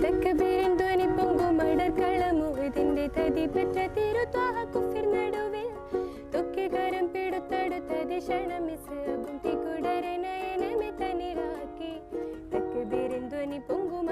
തക്ബീരിൻ ധ്വനി പൊങ്കും അടർക്കളമോ ഇതിന്റെ തതി പെറ്റ തിരുത്വാഹ കുഫിർ നടുവിൽ തൊക്കികരം പിടുത്തടുത്തതി ക്ഷണമിസ് തികുടര നയനമെ തനിരാക്കി തക്ബീരിൻ ധ്വനി പൊങ്കും